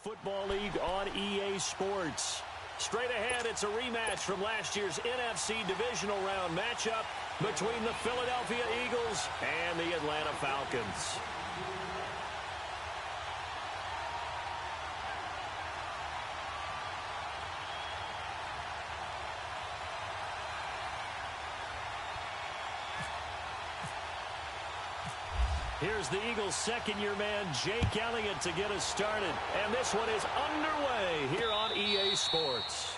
Football League on EA Sports. Straight ahead, it's a rematch from last year's NFC Divisional Round matchup between the Philadelphia Eagles and the Atlanta Falcons. Here's the Eagles' second-year man, Jake Elliott, to get us started. And this one is underway here on EA Sports.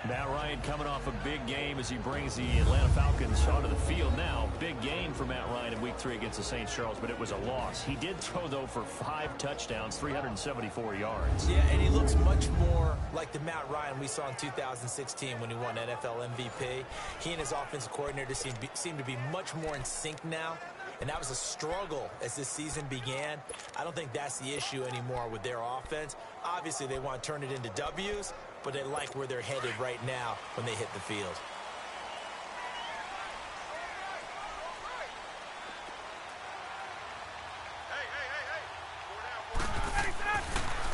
Matt Ryan coming off a big game as he brings the Atlanta Falcons onto the field now. Big game for Matt Ryan in Week 3 against the St. Charles, but it was a loss. He did throw, though, for 5 touchdowns, 374 yards. Yeah, and he looks much more like the Matt Ryan we saw in 2016 when he won NFL MVP. He and his offensive coordinator seem to be much more in sync now, and that was a struggle as this season began. I don't think that's the issue anymore with their offense. Obviously, they want to turn it into W's, but they like where they're headed right now when they hit the field.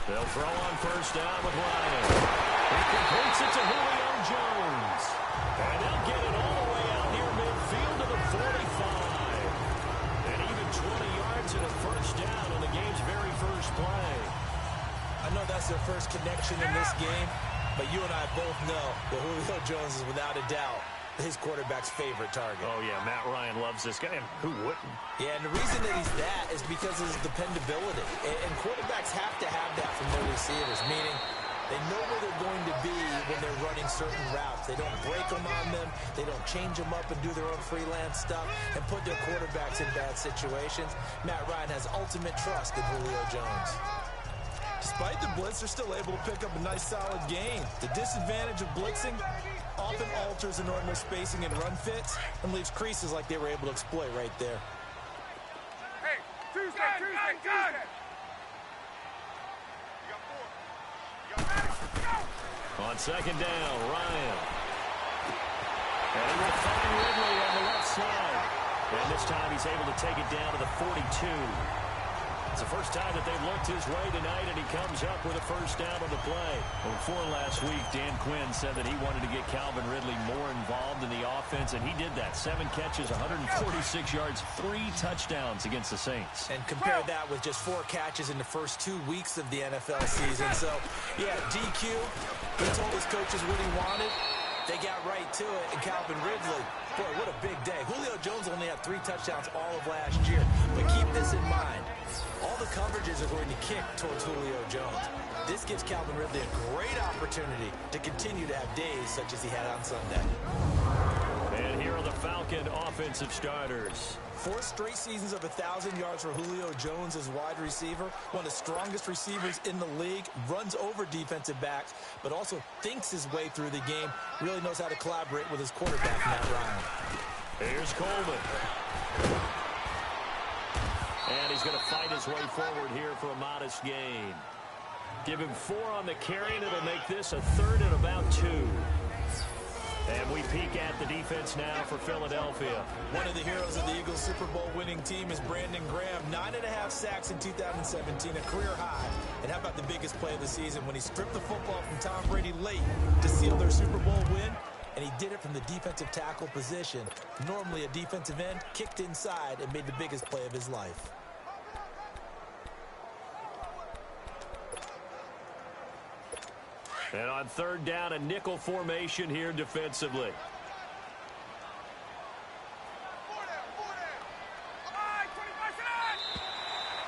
They'll throw on first down with Ryan. He completes it to Julio Jones. And they'll get it all the way out here midfield to the 45. And even 20 yards and a first down on the game's very first play. I know that's their first connection in this game, but you and I both know that Julio Jones is without a doubt his quarterback's favorite target. Oh, yeah, Matt Ryan loves this guy. And who wouldn't? Yeah, and the reason that he's that is because of his dependability. And quarterbacks have to have that from their receivers, meaning they know where they're going to be when they're running certain routes. They don't break them on them. They don't change them up and do their own freelance stuff and put their quarterbacks in bad situations. Matt Ryan has ultimate trust in Julio Jones. Despite the blitz, they're still able to pick up a nice, solid gain. The disadvantage of blitzing often alters the normal spacing and run fits and leaves creases like they were able to exploit right there. Hey, Tuesday. On second down, Ryan. And he will find Ridley on the left side. And this time he's able to take it down to the 42. It's the first time that they've looked his way tonight, and he comes up with a first down on the play. Well, before last week, Dan Quinn said that he wanted to get Calvin Ridley more involved in the offense, and he did that. 7 catches, 146 yards, 3 touchdowns against the Saints. And compare that with just 4 catches in the first 2 weeks of the NFL season. So, yeah, DQ, he told his coaches what he wanted. They got right to it, and Calvin Ridley, boy, what a big day. Julio Jones only had 3 touchdowns all of last year. But keep this in mind. All the coverages are going to kick towards Julio Jones. This gives Calvin Ridley a great opportunity to continue to have days such as he had on Sunday. And here are the Falcon offensive starters. 4 straight seasons of 1,000 yards for Julio Jones as wide receiver. One of the strongest receivers in the league. Runs over defensive backs, but also thinks his way through the game. Really knows how to collaborate with his quarterback, Matt Ryan. Here's Coleman. And he's going to fight his way forward here for a modest gain. Give him 4 on the carry, and it'll make this a 3rd and about 2. And we peek at the defense now for Philadelphia. One of the heroes of the Eagles' Super Bowl winning team is Brandon Graham. 9.5 sacks in 2017, a career high. And how about the biggest play of the season when he stripped the football from Tom Brady late to seal their Super Bowl win? And he did it from the defensive tackle position. Normally a defensive end, kicked inside and made the biggest play of his life. And on 3rd down, a nickel formation here defensively.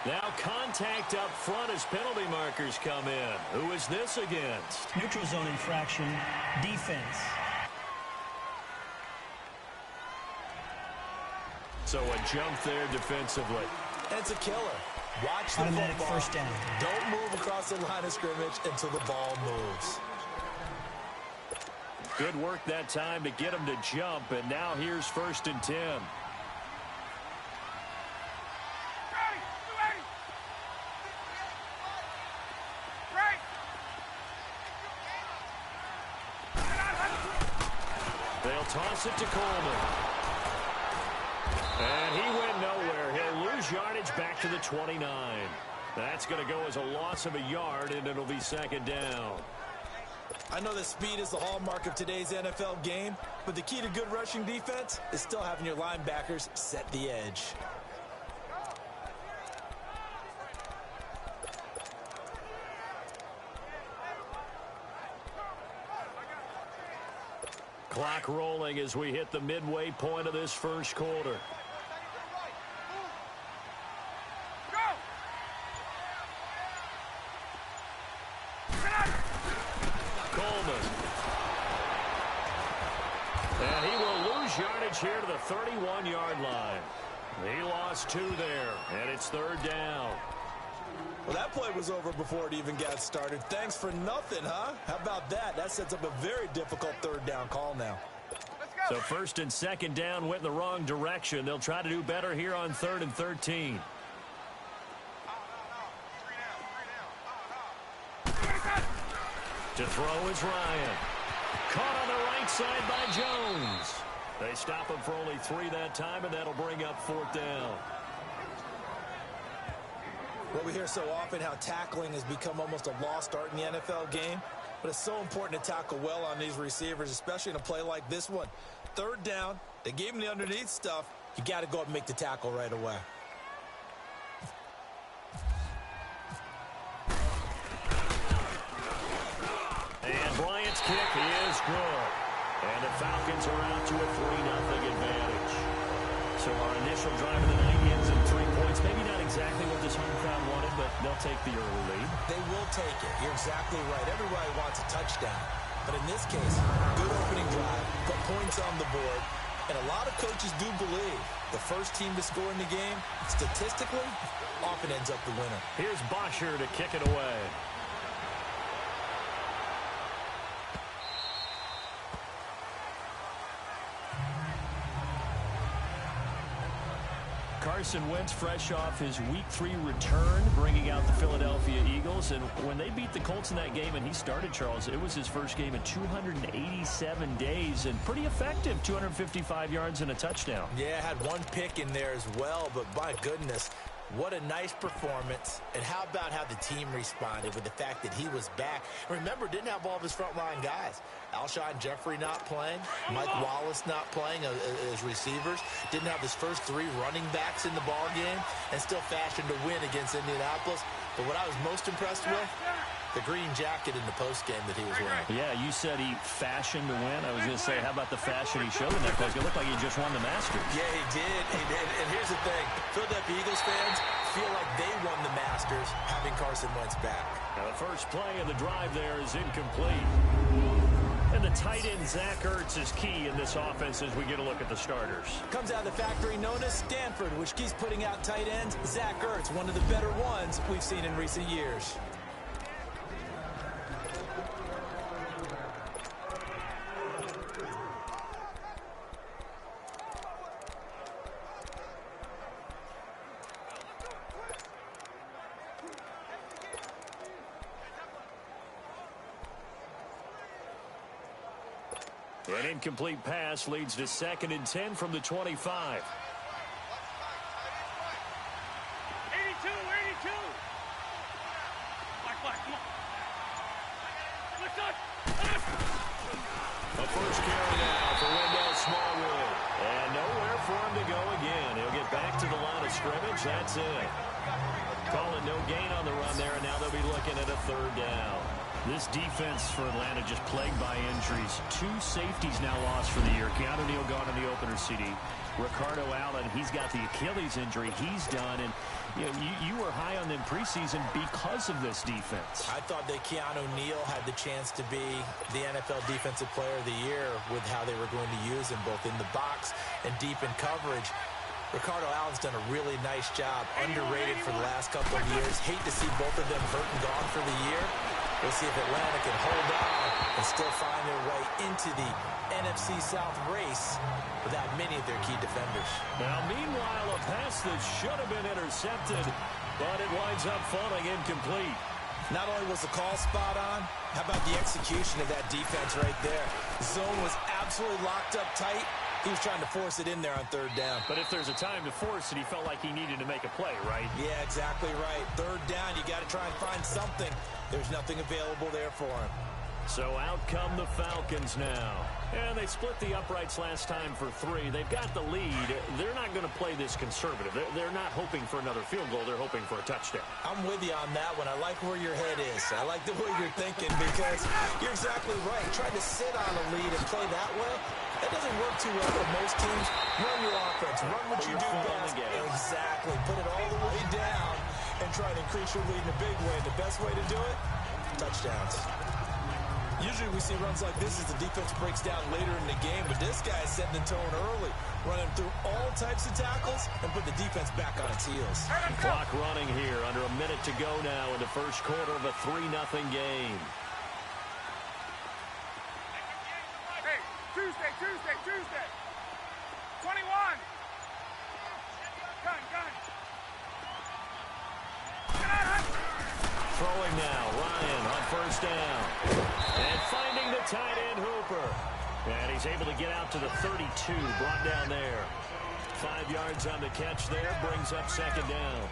Now contact up front as penalty markers come in. Who is this against? Neutral zone infraction, defense. So a jump there defensively. And it's a killer. Watch the automatic football. First down. Don't move across the line of scrimmage until the ball moves. Good work that time to get him to jump, and now here's 1st and 10. They'll toss it to Coleman. And he went nowhere. He'll lose lose yardage back to the 29. That's going to go as a loss of a yard, and it'll be second down. I know that speed is the hallmark of today's NFL game, but the key to good rushing defense is still having your linebackers set the edge. Clock rolling as we hit the midway point of this first quarter. Coleman. And he will lose yardage here to the 31-yard line. He lost 2 there, and it's third down. Well, that play was over before it even got started. Thanks for nothing, huh? How about that? That sets up a very difficult third down call now. So first and second down went in the wrong direction. They'll try to do better here on 3rd and 13. To throw is Ryan. Caught on the right side by Jones. They stop him for only 3 that time, and that'll bring up 4th down. Well, we hear so often how tackling has become almost a lost art in the NFL game, but it's so important to tackle well on these receivers, especially in a play like this one. Third down, they gave him the underneath stuff. You got to go up and make the tackle right away. And Bryant's kick is good. And the Falcons are out to a 3-0 advantage. So our initial drive of the night ends in 3 points. Maybe not exactly what this home crowd wanted, but they'll take the early lead. They will take it. You're exactly right. Everybody wants a touchdown. But in this case, good opening drive, put points on the board. And a lot of coaches do believe the first team to score in the game, statistically, often ends up the winner. Here's Butcher to kick it away. Carson Wentz fresh off his Week 3 return, bringing out the Philadelphia Eagles. And when they beat the Colts in that game and he started, Charles, it was his first game in 287 days and pretty effective, 255 yards and a touchdown. Yeah, had 1 pick in there as well, but my goodness, what a nice performance. And how about how the team responded with the fact that he was back. Remember, didn't have all of his frontline guys. Alshon Jeffrey not playing, Mike Wallace not playing as receivers, didn't have his first 3 running backs in the ball game, and still fashioned a win against Indianapolis. But what I was most impressed with, the green jacket in the postgame that he was wearing. Yeah, you said he fashioned a win. I was going to say, how about the fashion he showed in that postgame? It looked like he just won the Masters. Yeah, he did. And here's the thing. Philadelphia Eagles fans feel like they won the Masters having Carson Wentz back. Now the first play of the drive there is incomplete. And the tight end, Zach Ertz, is key in this offense as we get a look at the starters. Comes out of the factory known as Stanford, which keeps putting out tight ends. Zach Ertz, one of the better ones we've seen in recent years. An incomplete pass leads to 2nd and 10 from the 25. 82, 82. Black, come on. Let's go. A first carry now for Wendell Smallwood. And nowhere for him to go again. He'll get back to the line of scrimmage. That's it. Calling no gain on the run there, and now they'll be looking at a 3rd down. This defense for Atlanta just plagued by injuries. 2 safeties now lost for the year. Keanu Neal gone in the opener CD. Ricardo Allen, he's got the Achilles injury. He's done. And you were high on them preseason because of this defense. I thought that Keanu Neal had the chance to be the NFL Defensive Player of the Year with how they were going to use him both in the box and deep in coverage. Ricardo Allen's done a really nice job, underrated for the last couple of years. Hate to see both of them hurt and gone for the year. We'll see if Atlanta can hold on and still find their way into the NFC South race without many of their key defenders. Now, meanwhile, a pass that should have been intercepted, but it winds up falling incomplete. Not only was the call spot on, how about the execution of that defense right there? The zone was absolutely locked up tight. He was trying to force it in there on third down. But if there's a time to force it, he felt like he needed to make a play, right? Yeah, exactly right. Third down, you got to try and find something. There's nothing available there for him. So out come the Falcons now. And they split the uprights last time for 3. They've got the lead. They're not going to play this conservative. They're not hoping for another field goal. They're hoping for a touchdown. I'm with you on that one. I like where your head is. I like the way you're thinking because you're exactly right. Trying to sit on a lead and play that way, that doesn't work too well for most teams. Run your offense. Run what you do best. Exactly. Put it all the way down and try to increase your lead in a big way. The best way to do it, touchdowns. Usually we see runs like this as the defense breaks down later in the game, but this guy is setting the tone early, running through all types of tackles and put the defense back on its heels. Clock running here, under a minute to go now in the first quarter of a 3-0 game. Hey, Tuesday. 21. Gun. Throwing now, Ryan on first down. And finding the tight end Hooper. And he's able to get out to the 32, brought down there. 5 yards on the catch there, brings up second down.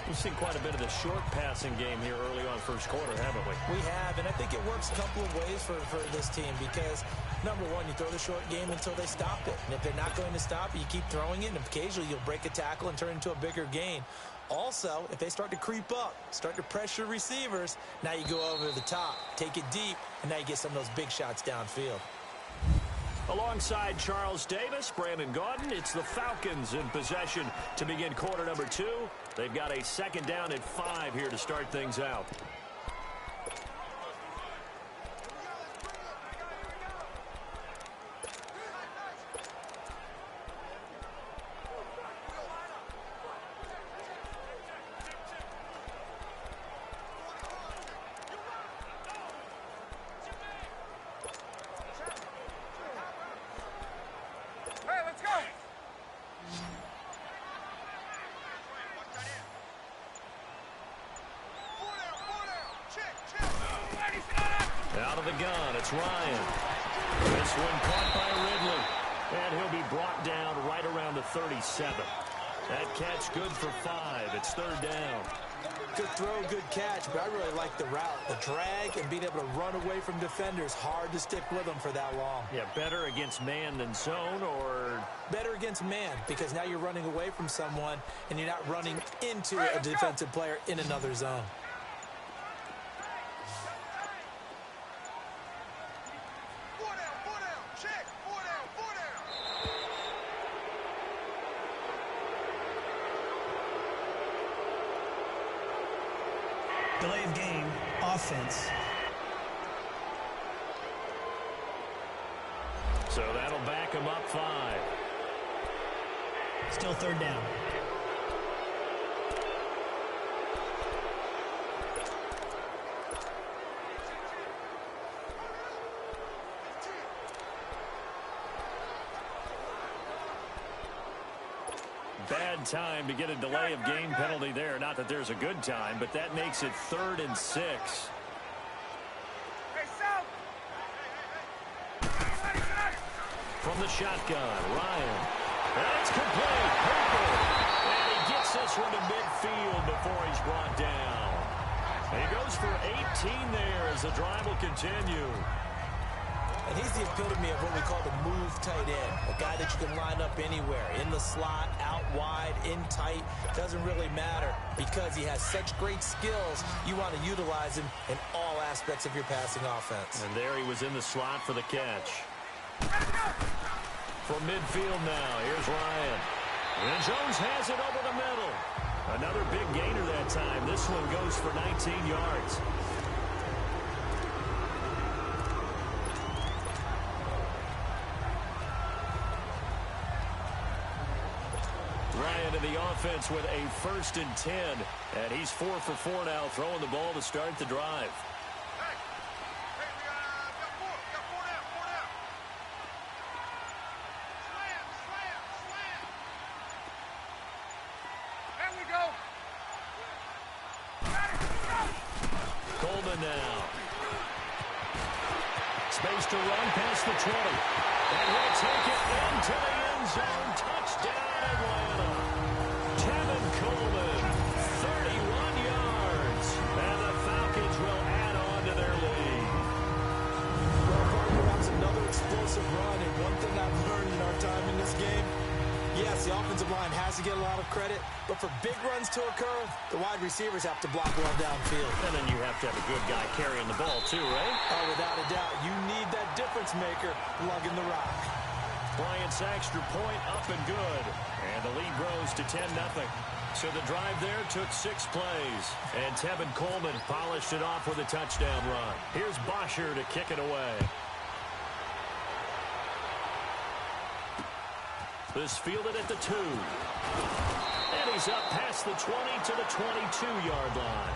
We've seen quite a bit of the short passing game here early on first quarter, haven't we? We have, and I think it works a couple of ways for this team because, number one, you throw the short game until they stop it. And if they're not going to stop it, you keep throwing it, and occasionally you'll break a tackle and turn it into a bigger gain. Also, if they start to creep up, start to pressure receivers, now you go over the top, take it deep, and now you get some of those big shots downfield. Alongside Charles Davis, Brandon Gaudin, it's the Falcons in possession to begin quarter number 2. They've got a second down at 5 here to start things out. Out of the gun, it's Ryan. This one caught by Ridley. And he'll be brought down right around the 37. That catch good for 5. It's third down. Good throw, good catch, but I really like the route. The drag and being able to run away from defenders. Hard to stick with them for that long. Yeah, better against man than zone, or better against man because now you're running away from someone and you're not running into a defensive player in another zone. Delay of game, offense. So that'll back him up 5. Still third down. Bad time to get a delay of game penalty there. Not that there's a good time, but that makes it 3rd and 6. From the shotgun, Ryan. That's complete. Hooper. And he gets this one to midfield before he's brought down. And he goes for 18 there as the drive will continue. And he's the epitome of what we call the move tight end. A guy that you can line up anywhere. In the slot, out wide, in tight. Doesn't really matter because he has such great skills. You want to utilize him in all aspects of your passing offense. And there he was in the slot for the catch. From midfield now, here's Ryan. And Jones has it over the middle. Another big gainer that time. This one goes for 19 yards. Ryan in the offense with a 1st and 10. And he's 4 for 4 now, throwing the ball to start the drive. Coleman now. Space to run past the 20. And he'll take it into the end zone. Touchdown, Atlanta. Tevin Coleman, 31 yards. And the Falcons will add on to their lead. Well, partner, that was another explosive run. And one thing I've learned in our time in this game, yes, the offensive line has to get a lot of credit, but for big runs to occur, the wide receivers have to block well downfield. And then you have to have a good guy carrying the ball too, right? Oh, without a doubt. You need that difference maker lugging the rock. Bryant's extra point up and good. And the lead grows to 10-0. So the drive there took 6 plays. And Tevin Coleman polished it off with a touchdown run. Here's Butcher to kick it away. This fielded at the 2. And he's up past the 20 to the 22-yard line.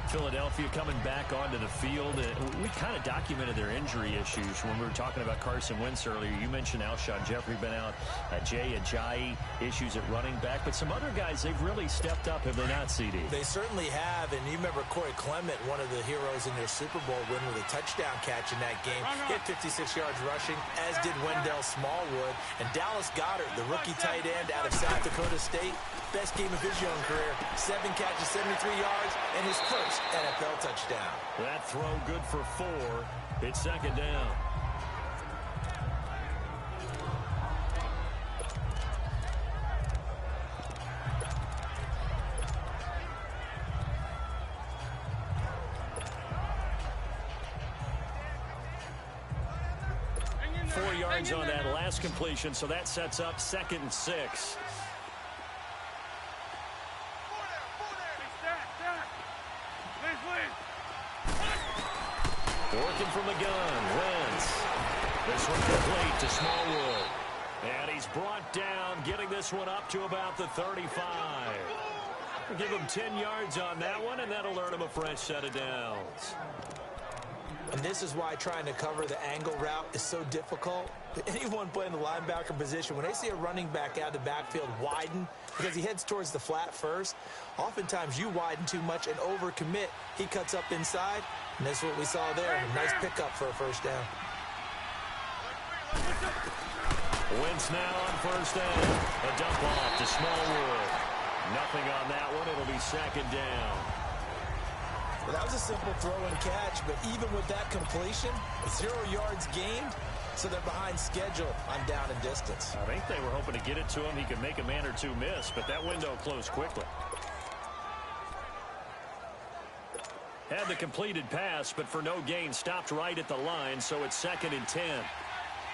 Philadelphia coming back onto the field. We kind of documented their injury issues when we were talking about Carson Wentz earlier. You mentioned Alshon Jeffrey been out. Jay Ajayi, issues at running back. But some other guys, they've really stepped up, have they not, CD? They certainly have. And you remember Corey Clement, one of the heroes in their Super Bowl win with a touchdown catch in that game. He had 56 yards rushing, as did Wendell Smallwood. And Dallas Goedert, the rookie tight end out of South Dakota State, best game of his young career. 7 catches, 73 yards, and his first NFL touchdown. That throw good for 4. It's second down. Four yards on that last completion, so that sets up 2nd and 6. Working from the gun, Wentz. This one complete to Smallwood. And he's brought down, getting this one up to about the 35. We'll give him 10 yards on that one, and that'll earn him a fresh set of downs. And this is why trying to cover the angle route is so difficult. Anyone playing the linebacker position, when they see a running back out of the backfield widen because he heads towards the flat first, oftentimes you widen too much and overcommit. He cuts up inside, and that's what we saw there. A nice pickup for a first down. Wentz now on first down. A dump off to Smallwood. Nothing on that one. It'll be second down. Well, that was a simple throw and catch, but even with that completion, 0 yards gained, so they're behind schedule on down and distance. I think they were hoping to get it to him. He could make a man or two miss, but that window closed quickly. Had the completed pass, but for no gain, stopped right at the line, so it's 2nd and 10.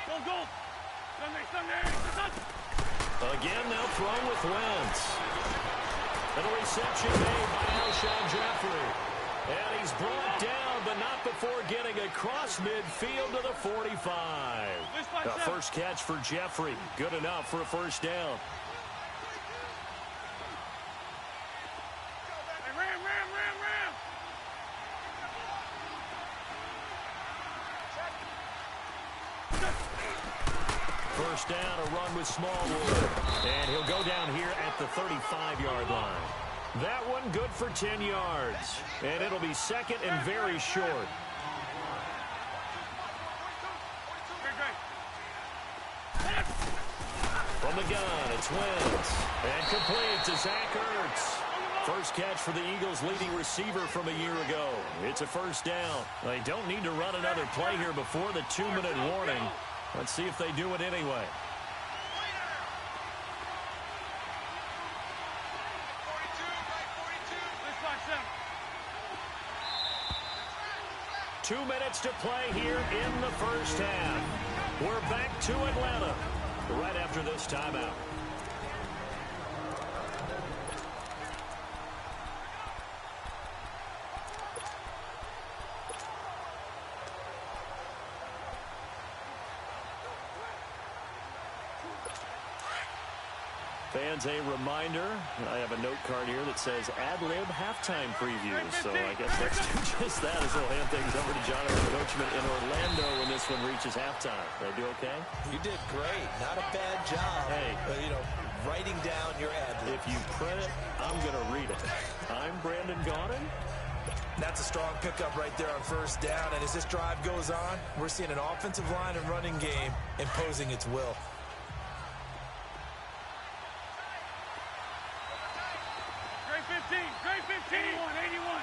Go, go. Sunday. Again, they'll throw with Wentz. And a reception made by Alshon Jeffrey. And he's brought down, but not before getting across midfield to the 45. The first catch for Jeffrey. Good enough for a first down. Ram. First down, a run with Smallwood. And he'll go down here at the 35-yard line. That one good for 10 yards. And it'll be second and very short. From the gun, it's Wentz. And complete to Zach Ertz. First catch for the Eagles' leading receiver from a year ago. It's a first down. They don't need to run another play here before the 2-minute warning. Let's see if they do it anyway. Two minutes to play here in the first half. We're back to Atlanta right after this timeout. Fans, a reminder, I have a note card here that says ad-lib halftime previews. So I guess let's do just that as we'll hand things over to Jonathan Coachman in Orlando when this one reaches halftime. Did I do okay? You did great. Not a bad job. Hey. Writing down your ad-lib. If you print it, I'm going to read it. I'm Brandon Gaudin. That's a strong pickup right there on first down. And as this drive goes on, we're seeing an offensive line and running game imposing its will. Grade 15, grade 15. 81.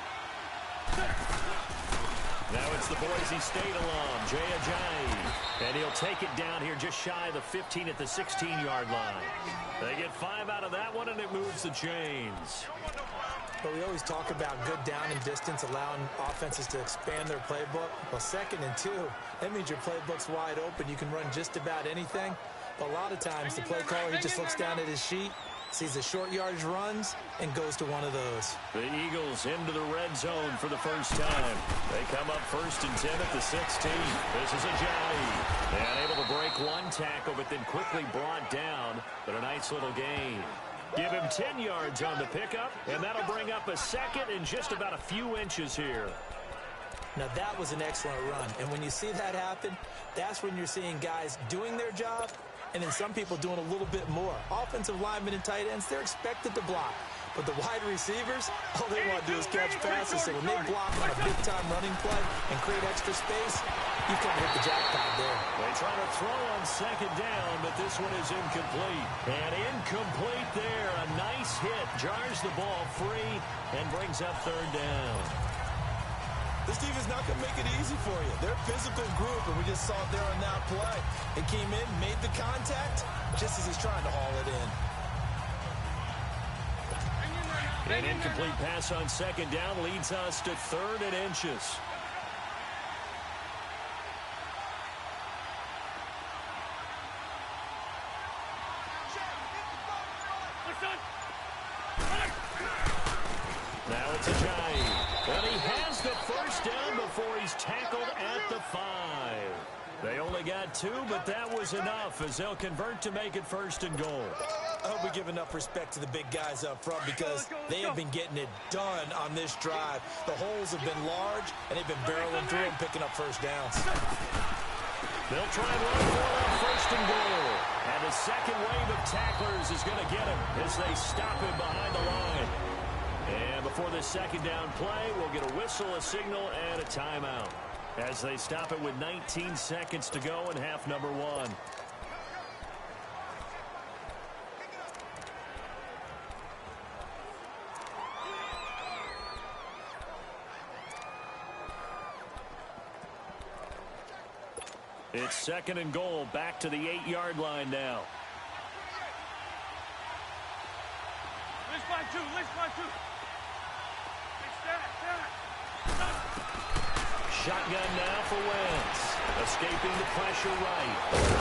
Now it's the Boise State alum, Jay Ajayi. And he'll take it down here just shy of the 15 at the 16-yard line. They get 5 out of that one, and it moves the chains. But we always talk about good down and distance, allowing offenses to expand their playbook. Well, 2nd and 2, that means your playbook's wide open. You can run just about anything. But a lot of times, the play caller, he just looks down at his sheet, sees the short yardage runs, and goes to one of those. The Eagles into the red zone for the first time. They come up 1st and 10 at the 16. This is Ajayi. And able to break one tackle, but then quickly brought down. But a nice little gain. Give him 10 yards on the pickup, and that'll bring up a 2nd and just about a few inches here. Now, that was an excellent run. And when you see that happen, that's when you're seeing guys doing their job, and then some people doing a little bit more. Offensive linemen and tight ends, they're expected to block. But the wide receivers, all they want to do is catch passes. So when they block on a big-time running play and create extra space, you can hit the jackpot there. They try to throw on 2nd down, but this one is incomplete. And incomplete there. A nice hit. Jars the ball free and brings up 3rd down. This team is not going to make it easy for you. They're a physical group, and we just saw it there on that play. It came in, made the contact, just as he's trying to haul it in. An incomplete pass on 2nd down leads us to 3rd and inches. Now it's Ajayi. And he has the 1st down before he's tackled at the 5. They only got 2, but that was enough as they'll convert to make it 1st and goal. I hope we give enough respect to the big guys up front because they have been getting it done on this drive. The holes have been large, and they've been barreling through and picking up 1st downs. They'll try and run for it on 1st and goal. And the 2nd wave of tacklers is going to get him as they stop him behind the line. And before this 2nd down play, we'll get a whistle, a signal, and a timeout as they stop it with 19 seconds to go in half number 1. It's 2nd and goal, back to the 8-yard line now. List by 2, list by 2. Shotgun now for Wentz. Escaping the pressure right.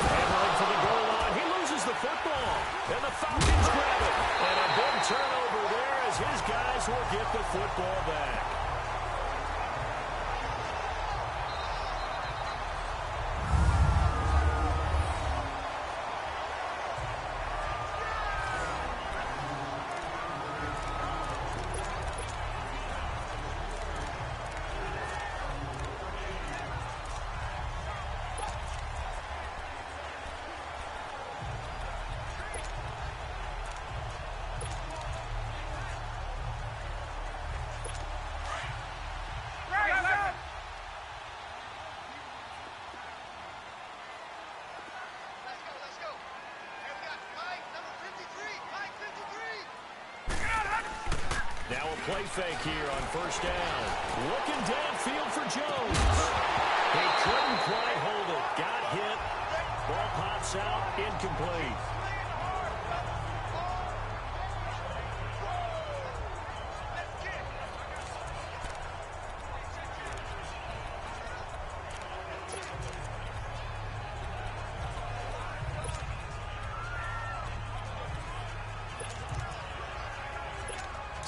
Hammering for the goal line. He loses the football. And the Falcons grab it. And a big turnover there as his guys will get the football back. Now a play fake here on 1st down. Looking downfield for Jones. He couldn't quite hold it. Got hit. Ball pops out. Incomplete.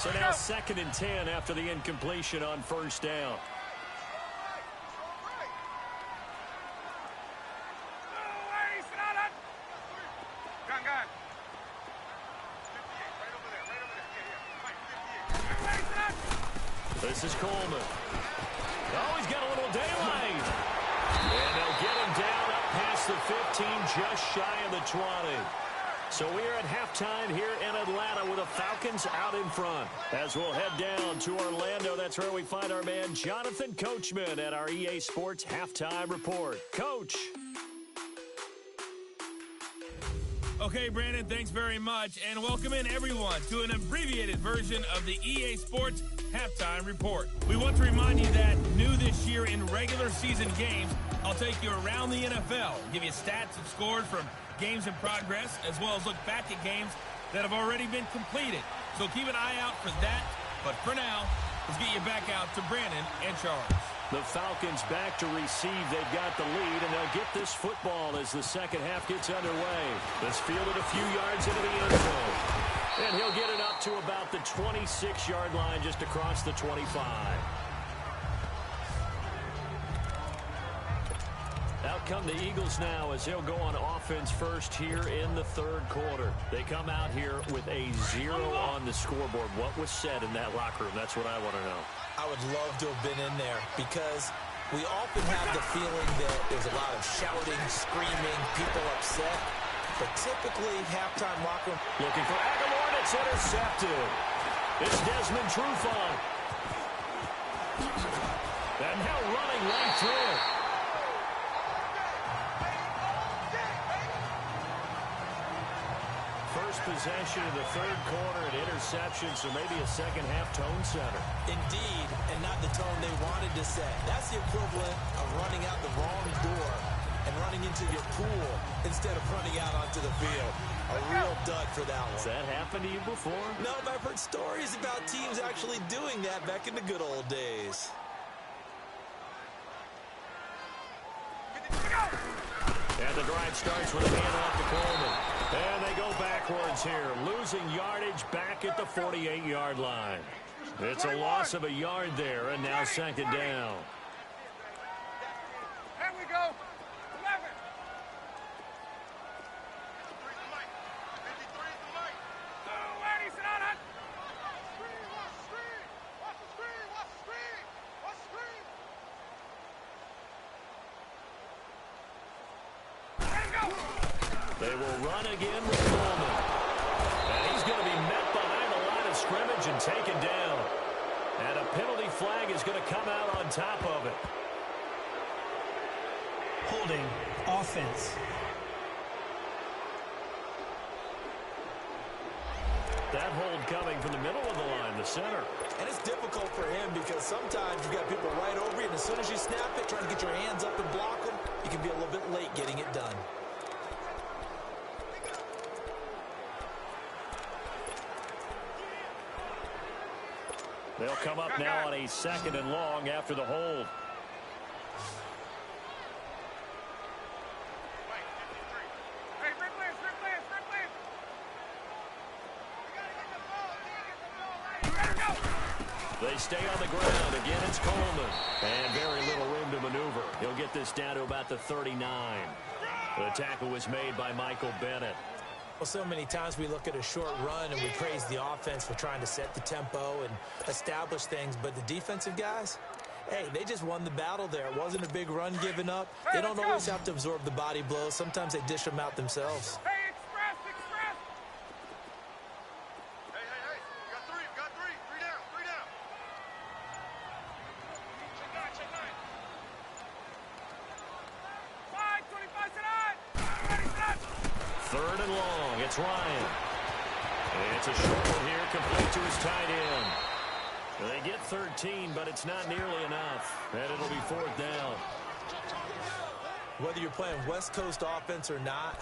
So now 2nd and 10 after the incompletion on 1st down. This is Coleman. Oh, he's got a little daylight. And they'll get him down up past the 15, just shy of the 20. So we are at halftime here in Atlanta with the Falcons out in front. As we'll head down to Orlando, that's where we find our man Jonathan Coachman at our EA Sports Halftime Report. Coach. Okay, Brandon, thanks very much. And welcome in, everyone, to an abbreviated version of the EA Sports Halftime Report. We want to remind you that new this year in regular season games, I'll take you around the NFL, give you stats and scores from games in progress, as well as look back at games that have already been completed. So keep an eye out for that. But for now, let's get you back out to Brandon and Charles. The Falcons back to receive. They've got the lead, and they'll get this football as the second half gets underway. It's fielded a few yards into the end zone. And he'll get it up to about the 26-yard line, just across the 25. Out come the Eagles now as they'll go on offense first here in the third quarter. They come out here with a 0 on the scoreboard. What was said in that locker room? That's what I want to know. I would love to have been in there because we often have the feeling that there's a lot of shouting, screaming, people upset. But typically, halftime locker room. Looking for Aguilar, and it's intercepted. It's Desmond Trufant. And now running right through it. First possession of the third quarter, an interception, so maybe a second half tone setter. Indeed, and not the tone they wanted to set. That's the equivalent of running out the wrong door and running into your pool instead of running out onto the field. A real dud for that one. Has that happened to you before? No, but I've heard stories about teams actually doing that back in the good old days. And the drive starts with a handoff to Coleman. And they go backwards here, losing yardage back at the 48-yard line. It's a loss of a yard there, and now second down. Here we go. 11. They will run again with Coleman. And he's going to be met behind the line of scrimmage and taken down. And a penalty flag is going to come out on top of it. Holding offense. That hold coming from the middle of the line, the center. And it's difficult for him because sometimes you've got people right over you, and as soon as you snap it, trying to get your hands up and block them, you can be a little bit late getting it done. They'll come up now on a second and long after the hold. They stay on the ground. Again, it's Coleman. And very little room to maneuver. He'll get this down to about the 39. The tackle was made by Michael Bennett. Well, so many times we look at a short run and we praise the offense for trying to set the tempo and establish things. But the defensive guys, hey, they just won the battle there. It wasn't a big run given up. They don't always have to absorb the body blows. Sometimes they dish them out themselves. Hey, express, express. Hey, hey, hey. You got three. Three down. 5, 25, sit on. Ready, set. Third and long. It's Ryan. It's a short one here, complete to his tight end. They get 13, but it's not nearly enough. And it'll be fourth down. Whether you're playing West Coast offense or not,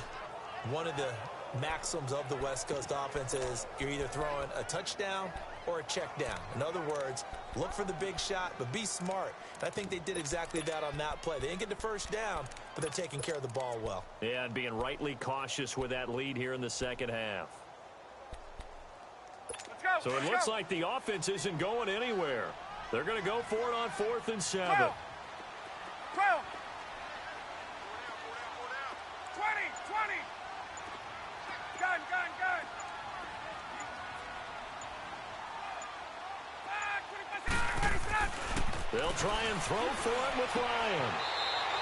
one of the maxims of the West Coast offense is you're either throwing a touchdown or a check down. In other words, look for the big shot, but be smart. And I think they did exactly that on that play. They didn't get the first down, but they're taking care of the ball well. Yeah, and being rightly cautious with that lead here in the second half. Let's go. So it looks like the offense isn't going anywhere. They're going to go for it on 4th and 7. 12. 20. Gun. 5, 25, ready, set. They'll try and throw for it with Ryan.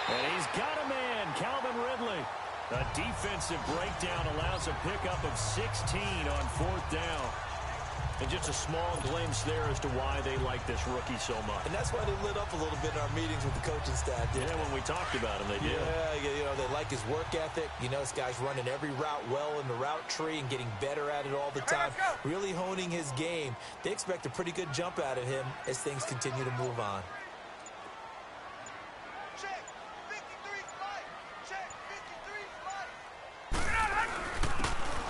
And he's got a man, Calvin Ridley. A defensive breakdown allows a pickup of 16 on 4th down. And just a small glimpse there as to why they like this rookie so much. And that's why they lit up a little bit in our meetings with the coaching staff. Yeah, when we talked about him, they did. Yeah, you know, they like his work ethic. You know, this guy's running every route well in the route tree and getting better at it all the time. Really honing his game. They expect a pretty good jump out of him as things continue to move on. Check. 53 flight. Check. 53 flight.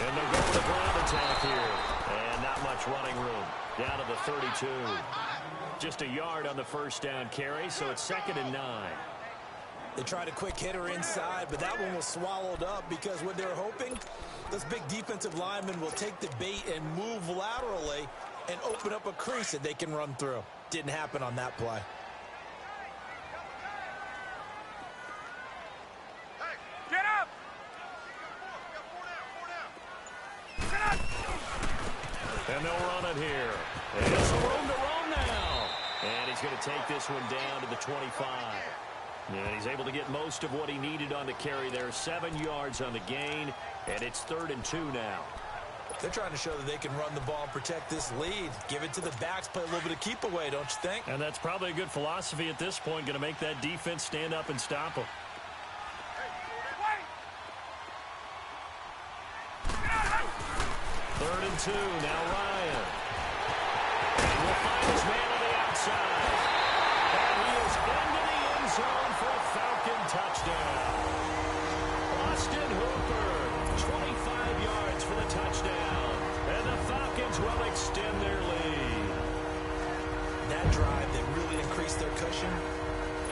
And they're going to ground attack here. And not much running room. Down to the 32. Just a yard on the first down carry, so it's 2nd and 9. They tried a quick hitter inside, but that one was swallowed up because what they're hoping, this big defensive lineman will take the bait and move laterally and open up a crease that they can run through. Didn't happen on that play. Get up! And they'll run it here. And there's some room to run now. And he's going to take this one down to the 25. And he's able to get most of what he needed on the carry there. 7 yards on the gain. And it's 3rd and 2 now. They're trying to show that they can run the ball and protect this lead. Give it to the backs, play a little bit of keep away, don't you think? And that's probably a good philosophy at this point. Going to make that defense stand up and stop them. 3rd and 2. Now Ryan. And will find his man on the outside. And he is into the end zone for a Falcon touchdown. Austin Hooper, 25 yards for the touchdown. And the Falcons will extend their lead. That drive that really increased their cushion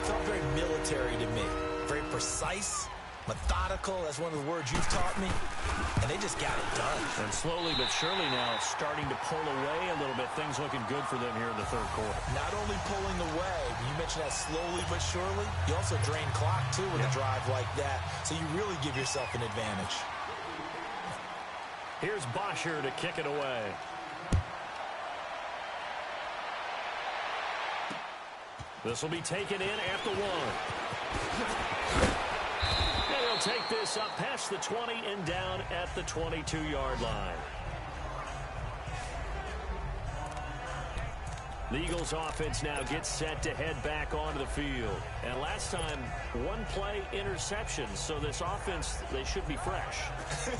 felt very military to me. Very precise, methodical. That's one of the words you've taught me. And they just got it done. And slowly but surely now starting to pull away a little bit. Things looking good for them here in the 3rd quarter. Not only pulling away, you mentioned that slowly but surely, you also drain clock too with a drive like that. So you really give yourself an advantage. Here's Butcher to kick it away. This will be taken in at the 1. And he'll take this up past the 20 and down at the 22-yard line. The Eagles offense now gets set to head back onto the field. And last time, 1-play interception. So this offense, they should be fresh.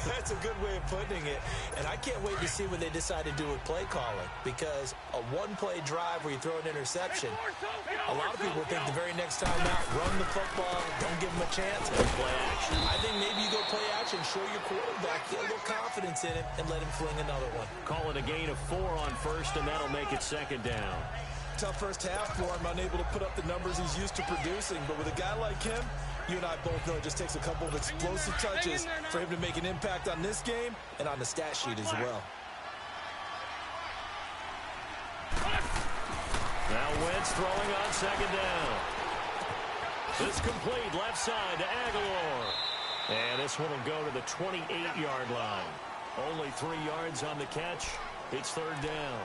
That's a good way of putting it. And I can't wait to see what they decide to do with play calling. Because a 1-play drive where you throw an interception, a lot of people think the very next time out, run the football, don't give them a chance. Play action. I think maybe you go play action, show your quarterback, get a little confidence in him, and let him fling another one. Call it a gain of 4 on first, and that'll make it 2nd down. Tough first half for him, unable to put up the numbers he's used to producing. But with a guy like him, you and I both know it just takes a couple of explosive touches for him to make an impact on this game and on the stat sheet as well. Now Wentz throwing on 2nd down. This complete left side to Aguilar. And this one will go to the 28-yard line. Only 3 yards on the catch. It's 3rd down.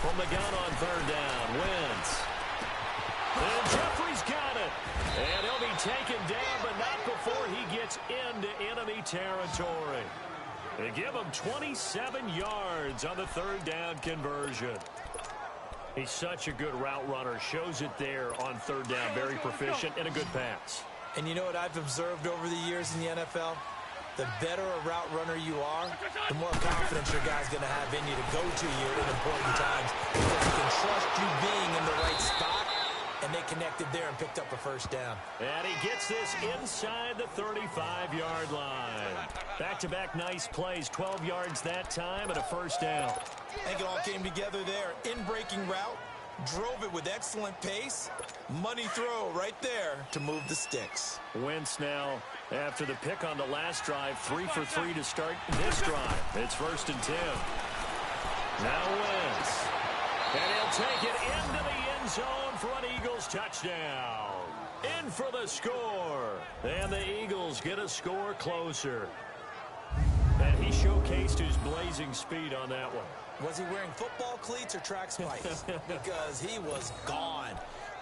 From the gun on 3rd down, Wentz. And Jeffrey's got it. And he'll be taken down, but not before he gets into enemy territory. They give him 27 yards on the 3rd down conversion. He's such a good route runner. Shows it there on 3rd down. Very proficient and a good pass. And you know what I've observed over the years in the NFL? The better a route runner you are, the more confidence your guy's going to have in you to go to you at important times because he can trust you being in the right spot, and they connected there and picked up a 1st down. And he gets this inside the 35-yard line. Back-to-back nice plays, 12 yards that time and a 1st down. I think it all came together there. In-breaking route, drove it with excellent pace. Money throw right there to move the sticks. Wentz now, after the pick on the last drive, 3 for 3 to start this drive. It's 1st and 10. Now Wentz. And he'll take it into the end zone down for an Eagles touchdown. In for the score. And the Eagles get a score closer. And he showcased his blazing speed on that one. Was he wearing football cleats or track spikes? Because he was gone.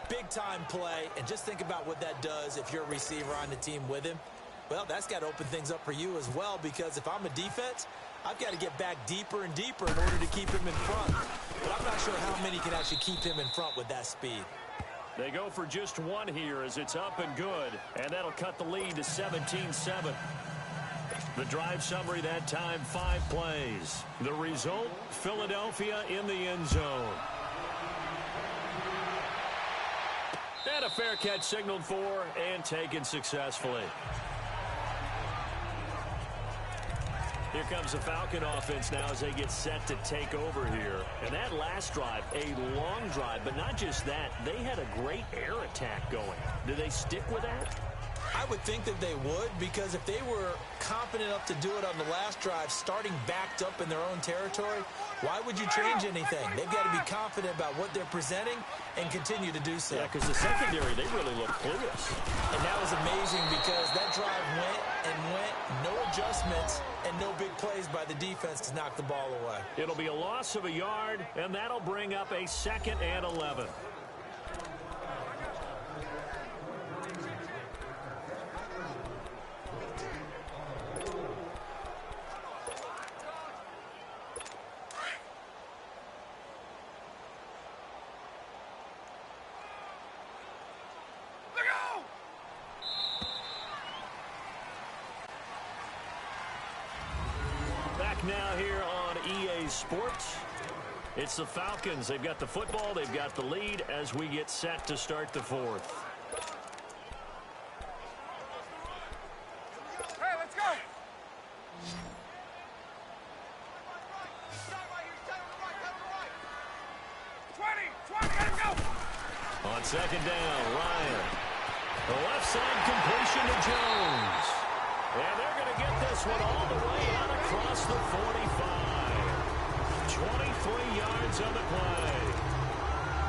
Big-time play, and just think about what that does if you're a receiver on the team with him. Well, that's got to open things up for you as well, because if I'm a defense, I've got to get back deeper and deeper in order to keep him in front. But I'm not sure how many can actually keep him in front with that speed. They go for just one here as it's up and good, and that'll cut the lead to 17-7. The drive summary that time, 5 plays. The result, Philadelphia in the end zone. And a fair catch signaled for and taken successfully. Here comes the Falcon offense now as they get set to take over here. And that last drive, a long drive, but not just that. They had a great air attack going. Do they stick with that? I would think that they would, because if they were confident enough to do it on the last drive, starting backed up in their own territory, why would you change anything? They've got to be confident about what they're presenting and continue to do so. Yeah, because the secondary, they really look clueless. And that was amazing because that drive went and went, no adjustments, and no big plays by the defense to knock the ball away. It'll be a loss of a yard, and that'll bring up a 2nd and 11. Now here on EA Sports, it's the Falcons. They've got the football, they've got the lead as we get set to start the 4th. Hey, let's go. Let him go. On 2nd down, Ryan. The left side completion to Jones. And they're going to get this one all the way out across the 45. 23 yards on the play.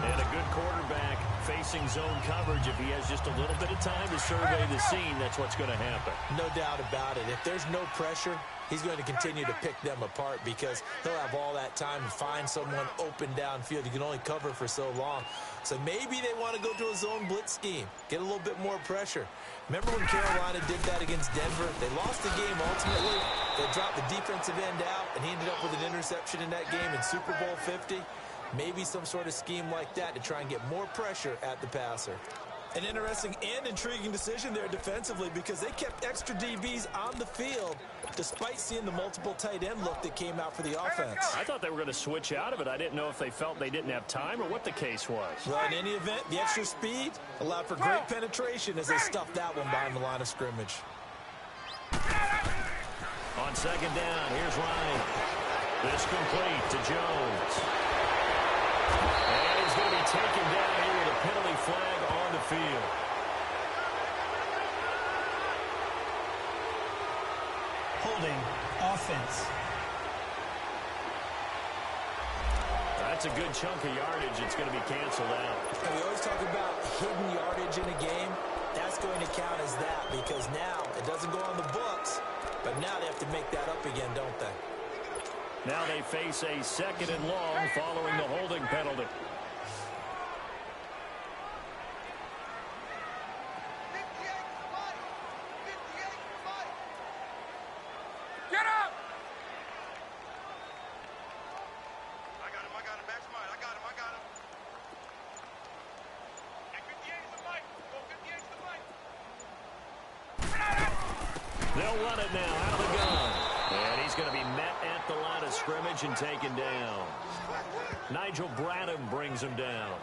And a good quarterback facing zone coverage. If he has just a little bit of time to survey the scene, that's what's going to happen. No doubt about it. If there's no pressure, he's going to continue to pick them apart because he'll have all that time to find someone open downfield. You can only cover for so long. So maybe they want to go to a zone blitz scheme, get a little bit more pressure. Remember when Carolina did that against Denver? They lost the game ultimately. They dropped the defensive end out, and he ended up with an interception in that game in Super Bowl 50. Maybe some sort of scheme like that to try and get more pressure at the passer. An interesting and intriguing decision there defensively because they kept extra DBs on the field despite seeing the multiple tight end look that came out for the offense. I thought they were going to switch out of it. I didn't know if they felt they didn't have time or what the case was. Well, in any event, the extra speed allowed for great penetration as they stuffed that one behind the line of scrimmage. On 2nd down, here's Ryan. This complete to Jones. And he's going to be taken down here with a penalty flag on the field. Holding offense. That's a good chunk of yardage. It's going to be canceled out. And we always talk about hidden yardage in a game. That's going to count as that because now it doesn't go on the books, but now they have to make that up again, don't they? Now they face a 2nd and long following the holding penalty. 58 for Mike. 58 for Mike. Get up. I got him. Back smart. I got him. And 58 is the Mike. Go 58 is the Mike. They'll run it now out of the gun. And he's going to be met at the line of scrimmage and taken down. Nigel Bradham brings him down.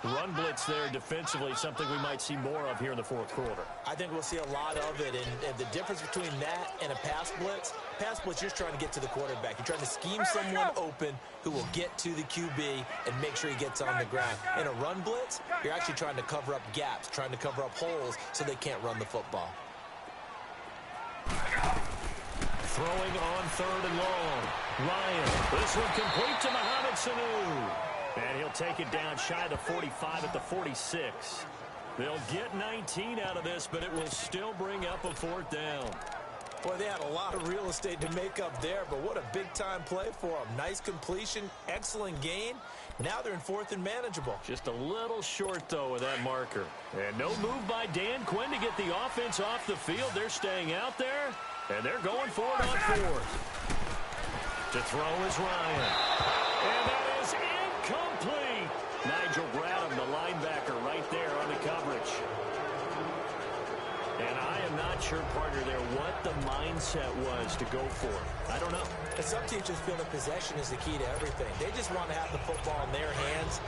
Run blitz there defensively, something we might see more of here in the 4th quarter. I think we'll see a lot of it, and the difference between that and a pass blitz, you're just trying to get to the quarterback. You're trying to scheme someone open who will get to the QB and make sure he gets on the ground. In a run blitz, you're actually trying to cover up gaps, trying to cover up holes so they can't run the football. Throwing on 3rd and long. Ryan, this one complete to Mohamed Sanu. And he'll take it down shy of the 45 at the 46. They'll get 19 out of this, but it will still bring up a 4th down. Boy, they had a lot of real estate to make up there, but what a big-time play for them. Nice completion, excellent gain. Now they're in 4th and manageable. Just a little short, though, with that marker. And no move by Dan Quinn to get the offense off the field. They're staying out there, and they're going for it on 4th. To throw is Ryan. And that is incomplete. Nigel Bradham, the linebacker, right there on the coverage. And I am not sure, partner, there what the mindset was to go for it. I don't know. And some teams just feel that possession is the key to everything. They just want to have the football in their hands.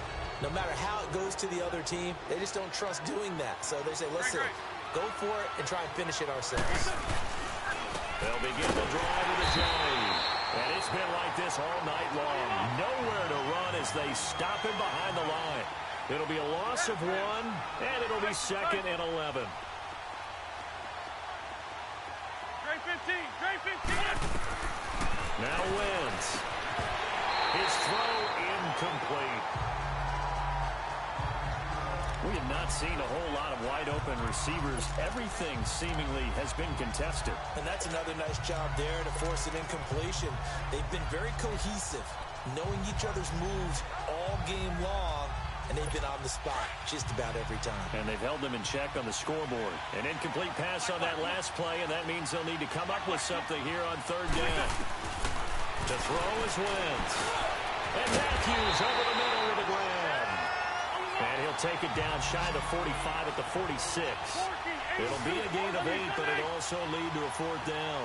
No matter how it goes to the other team, they just don't trust doing that. So they say, listen, go for it and try and finish it ourselves. They'll begin the drive with a Giant. And it's been like this all night long. Nowhere to run as they stop him behind the line. It'll be a loss of 1, and it'll be 2nd and 11. Now wins. His throw incomplete. We have not seen a whole lot of wide-open receivers. Everything seemingly has been contested. And that's another nice job there to force an incompletion. They've been very cohesive, knowing each other's moves all game long, and they've been on the spot just about every time. And they've held them in check on the scoreboard. An incomplete pass on that last play, and that means they'll need to come up with something here on 3rd down. To throw is Wentz. And Matthews over the middle with a grab. And he'll take it down shy of the 45 at the 46. It'll be a gain of 8, but it'll also lead to a 4th down.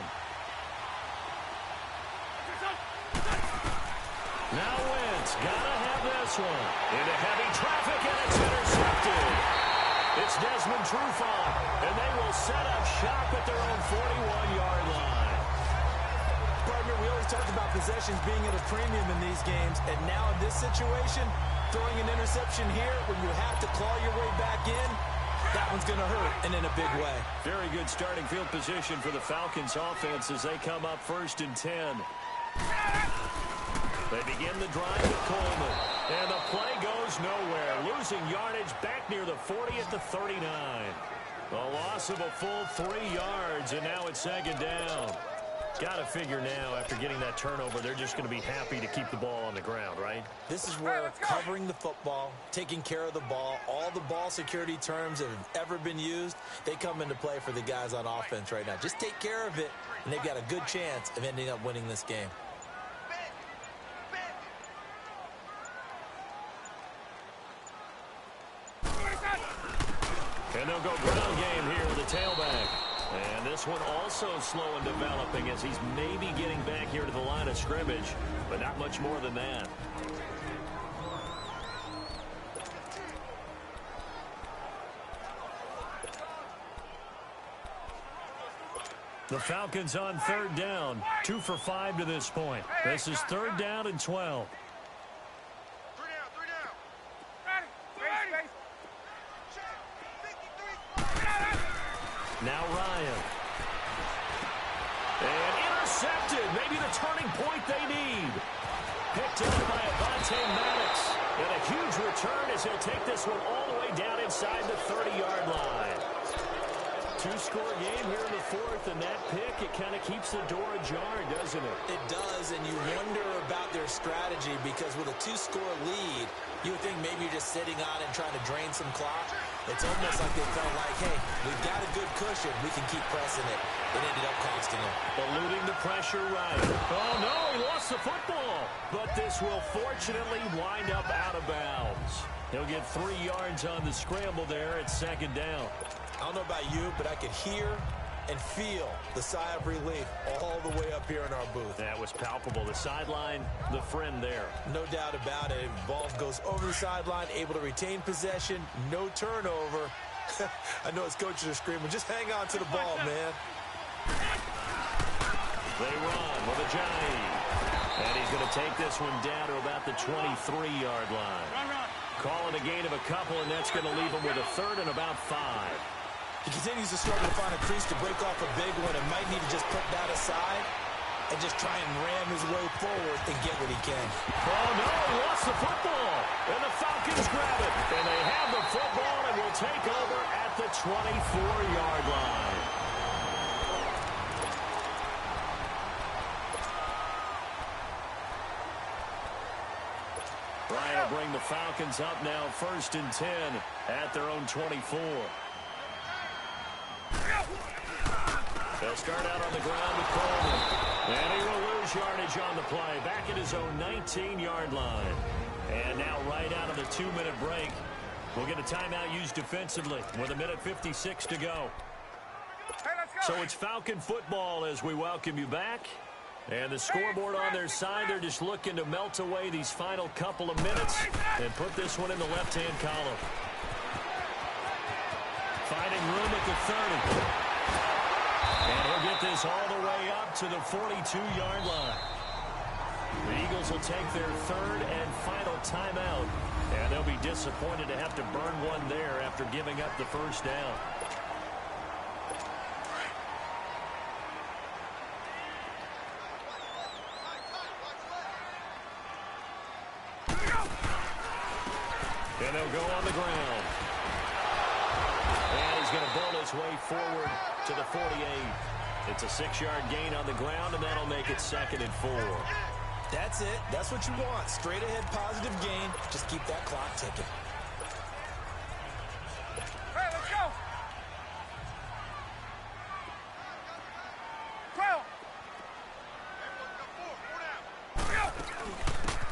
Now Wentz, gotta have this one. Into heavy traffic, and it's intercepted. It's Desmond Trufant, and they will set up shop at their own 41-yard line. Partner, we always talk about possessions being at a premium in these games, and now in this situation, throwing an interception here when you have to claw your way back in, that one's going to hurt, and in a big way. Very good starting field position for the Falcons offense as they come up 1st and 10. They begin the drive with Coleman, and the play goes nowhere, losing yardage back near the 40 at the 39. A loss of a full 3 yards, and now it's 2nd down. Got to figure now, after getting that turnover, they're just going to be happy to keep the ball on the ground, right? This is where covering the football, taking care of the ball, all the ball security terms that have ever been used, they come into play for the guys on offense right now. Just take care of it, and they've got a good chance of ending up winning this game. And they'll go ground game here with the tailback. And this one also slow in developing as he's maybe getting back here to the line of scrimmage, but not much more than that. The Falcons on 3rd down, 2 for 5 to this point. This is 3rd down and 12. Now Ryan. And intercepted. Maybe the turning point they need. Picked up by Avonte Maddox. And a huge return as he'll take this one all the way down inside the 30-yard line. 2-score game here in the 4th, and that pick, it kind of keeps the door ajar, doesn't it? It does, and you wonder about their strategy because with a 2-score lead, you would think maybe you're just sitting on and trying to drain some clock. It's almost like they felt like, hey, we've got a good cushion. We can keep pressing it. It ended up costing them. Eluding the pressure right. Oh, no, he lost the football. But this will fortunately wind up out of bounds. He'll get 3 yards on the scramble there at 2nd down. I don't know about you, but I could hear and feel the sigh of relief all the way up here in our booth. That was palpable. The sideline, the friend there. No doubt about it. Ball goes over the sideline, able to retain possession, no turnover. I know his coaches are screaming, just hang on to the ball, man. They run with a Giant. And he's going to take this one down to about the 23-yard line. Calling a gain of a couple, and that's going to leave him with a 3rd and about 5. He continues to struggle to find a crease to break off a big one and might need to just put that aside. and just try and ram his way forward and get what he can. Oh, no, he lost the football. And the Falcons grab it. And they have the football and will take over at the 24-yard line. Bryant will bring the Falcons up now 1st and 10 at their own 24. They'll start out on the ground with Coleman. And he will lose yardage on the play. Back at his own 19-yard line. And now right out of the 2-minute break, we'll get a timeout used defensively with 1:56 to go. So it's Falcon football as we welcome you back. And the scoreboard on their side, they're just looking to melt away these final couple of minutes and put this one in the left-hand column. Finding room at the 30. And he'll get this all the way up to the 42-yard line. The Eagles will take their 3rd and final timeout. And they'll be disappointed to have to burn one there after giving up the first down. And they'll go on the ground. And he's going to bowl his way forward to the 48. It's a 6-yard gain on the ground, and that'll make it 2nd and 4. That's it. That's what you want. Straight ahead positive gain. Just keep that clock ticking. Hey, let's go. 12.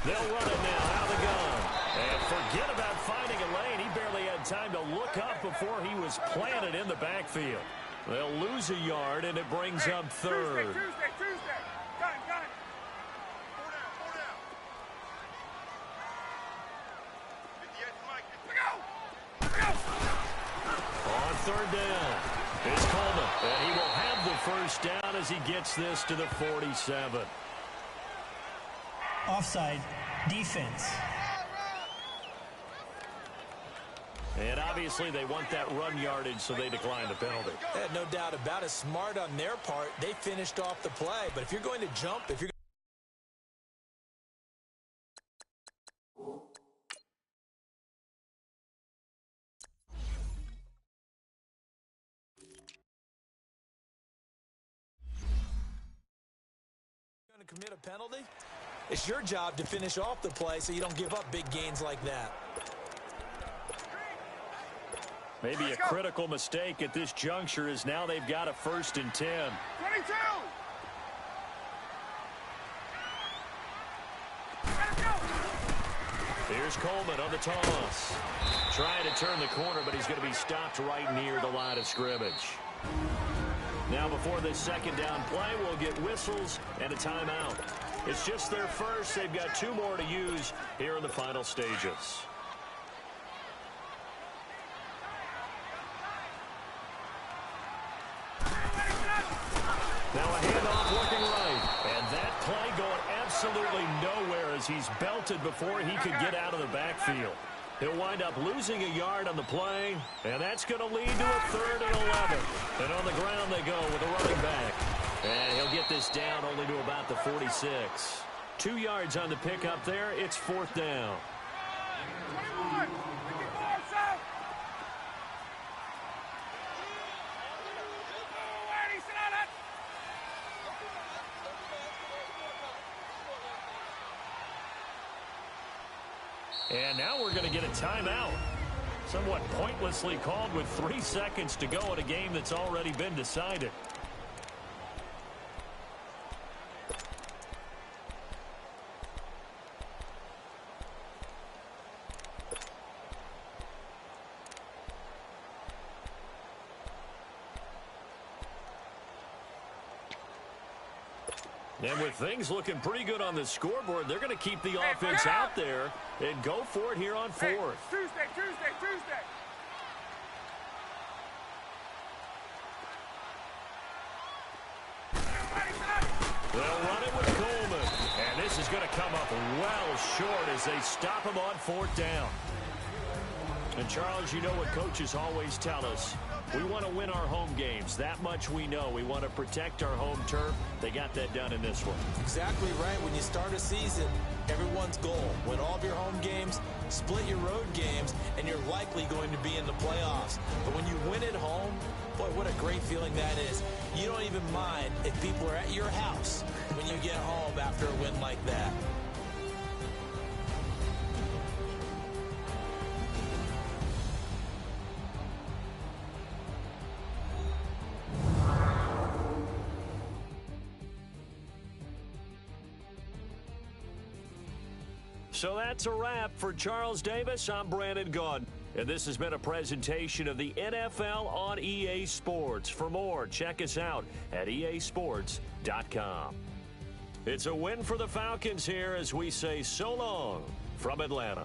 They'll run it now out of the gun. And forget about finding a lane. He barely had time to look up before he was planted in the backfield. They'll lose a yard, and it brings up 3rd. Tuesday. Gun. 4 down. On 3rd down, it's Coleman. And he will have the first down as he gets this to the 47. Offside. Defense. And obviously they want that run yardage, so they decline the penalty. Yeah, no doubt about it. Smart on their part. They finished off the play. But if you're going to jump, if you're going to commit a penalty, it's your job to finish off the play so you don't give up big gains like that. Maybe a critical mistake at this juncture is now they've got a 1st and 10. 22. Here's Coleman on the toss. Trying to turn the corner, but he's going to be stopped right near the line of scrimmage. Now before this 2nd down play, we'll get whistles and a timeout. It's just their first. They've got 2 more to use here in the final stages. Now a handoff looking right. And that play going absolutely nowhere as he's belted before he could get out of the backfield. He'll wind up losing a yard on the play, and that's going to lead to a 3rd and 11. And on the ground they go with a running back. And he'll get this down only to about the 46. 2 yards on the pickup there. It's 4th down. 21. 54, south. And now we're going to get a timeout. Somewhat pointlessly called with 3 seconds to go in a game that's already been decided. And with things looking pretty good on the scoreboard, they're going to keep the offense out there and go for it here on 4th. Tuesday. They'll run it with Coleman. And this is going to come up well short as they stop him on 4th down. And, Charles, you know what coaches always tell us. We want to win our home games. That much we know. We want to protect our home turf. They got that done in this one. Exactly right. When you start a season, everyone's goal: win all of your home games, split your road games, and you're likely going to be in the playoffs. But when you win at home, boy, what a great feeling that is. You don't even mind if people are at your house when you get home after a win like that. So that's a wrap for Charles Davis. I'm Brandon Gaudin. And this has been a presentation of the NFL on EA Sports. For more, check us out at easports.com. It's a win for the Falcons here as we say so long from Atlanta.